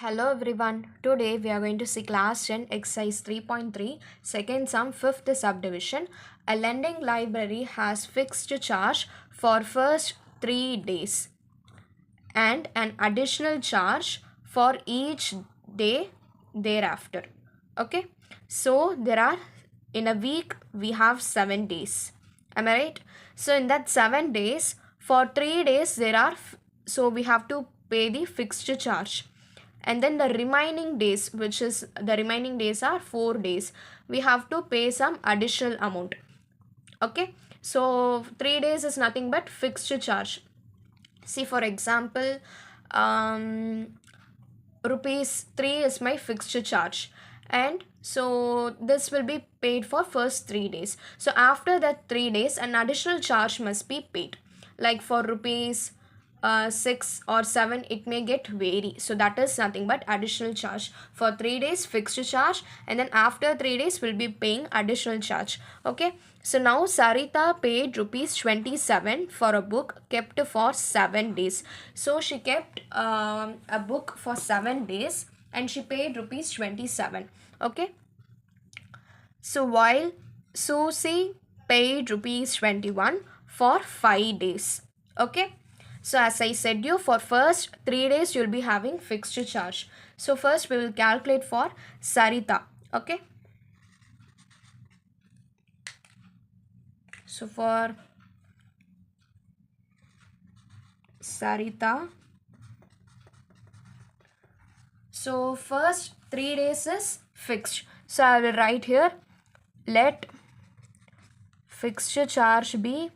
Hello everyone. Today we are going to see class 10 exercise 3.3 second sum fifth subdivision. A lending library has fixed charge for first 3 days and an additional charge for each day thereafter. Okay, so there are in a week we have 7 days. Am I right? So in that 7 days, for 3 days there are so we have to pay the fixed charge, and then the remaining days, which is the remaining days are 4 days, we have to pay some additional amount. Okay, so 3 days is nothing but fixed charge. See, for example, rupees 3 is my fixed charge, and so this will be paid for first 3 days. So after that 3 days an additional charge must be paid, like for rupees 6 or 7 it may get vary, so that is nothing but additional charge. For 3 days fixed charge, and then after 3 days we'll be paying additional charge. Okay, so now Sarita paid rupees 27 for a book kept for 7 days. So she kept a book for 7 days and she paid rupees 27. Okay, so while Susie paid rupees 21 for 5 days. Okay, so as I said you, for first 3 days you'll be having fixed charge. So first we will calculate for Sarita. Okay, so for Sarita, so first 3 days is fixed. So I will write here, let fixed charge be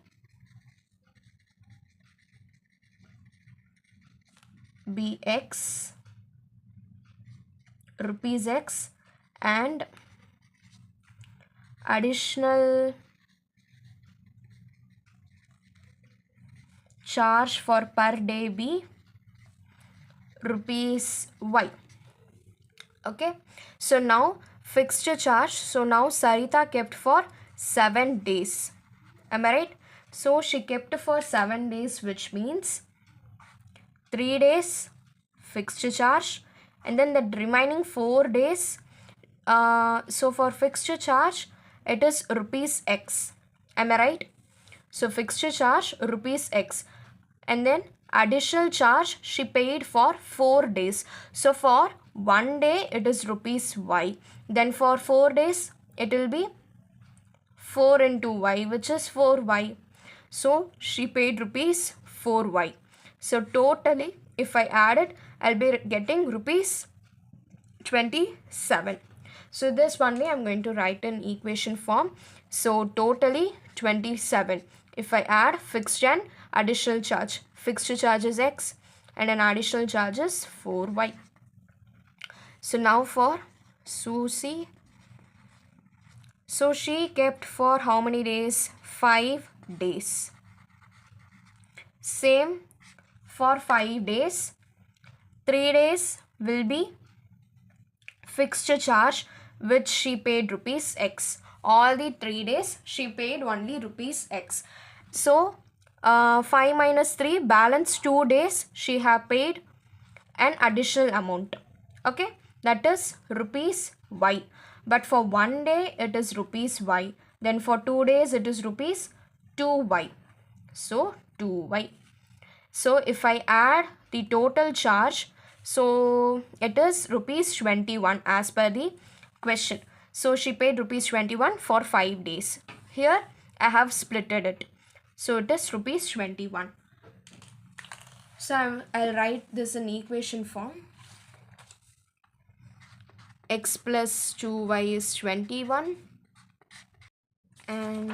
X, rupees X, and additional charge for per day be rupees Y. Okay, so now fixed charge, so now Sarita kept for 7 days. Am I right? So she kept for 7 days, which means 3 days fixed charge, and then the remaining 4 days, so for fixed charge it is rupees X. Am I right? So fixed charge rupees X, and then additional charge she paid for 4 days. So for 1 day it is rupees Y, then for 4 days it will be 4 into Y, which is 4Y. So she paid rupees 4Y. So totally if I add it, I'll be getting rupees 27. So this only I'm going to write in equation form. So totally 27. If I add fixed and additional charge, fixed charge is X and an additional charge is 4Y. So now for Susie, so she kept for how many days? 5 days. Same for 5 days. 3 days will be fixed charge, which she paid rupees X. All the 3 days she paid only rupees X. So 5 minus 3, balance 2 days she have paid an additional amount. Okay, that is rupees Y. But for 1 day it is rupees Y. Then for 2 days it is rupees 2Y. So 2Y. So if I add the total charge, so it is rupees 21 as per the question. So she paid rupees 21 for 5 days. Here I have splitted it. So it is rupees 21. So I'll write this in equation form. X plus 2Y is 21 and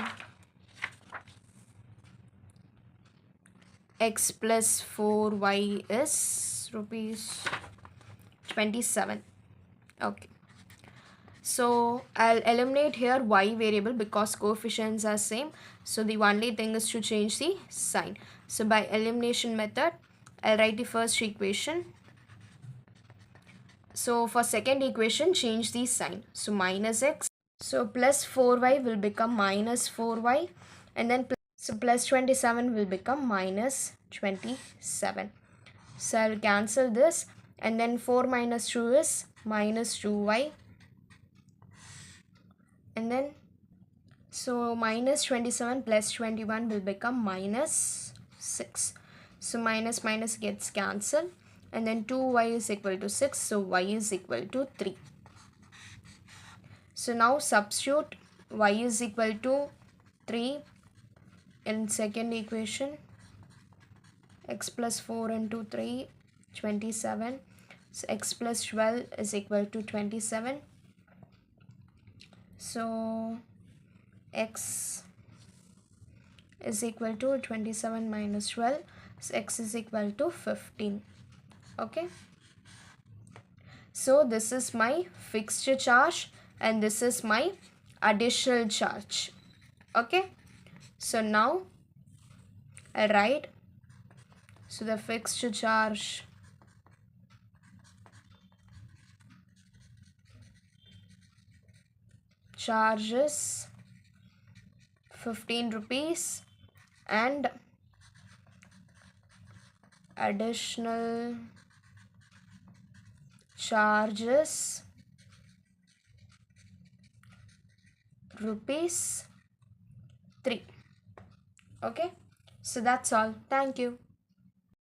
X plus 4Y is rupees 27. Okay, so I'll eliminate here Y variable because coefficients are same. So the only thing is to change the sign. So by elimination method, I'll write the first equation. So for second equation, change the sign. So minus X. So plus 4Y will become minus 4Y, and then plus 27 will become minus 27. So I'll cancel this, and then 4 minus 2 is minus 2y, and then so minus 27 plus 21 will become minus 6. So minus minus gets cancelled, and then 2y is equal to 6, so y is equal to 3. So now substitute y is equal to 3 in second equation. X plus 4 into 3, 27. So x plus 12 is equal to 27. So x is equal to 27 minus 12. So x is equal to 15. Okay. So this is my fixed charge and this is my additional charge. Okay. So now I write, so the fixed charge is 15 rupees and additional charges rupees 3. Okay, so that's all. Thank you.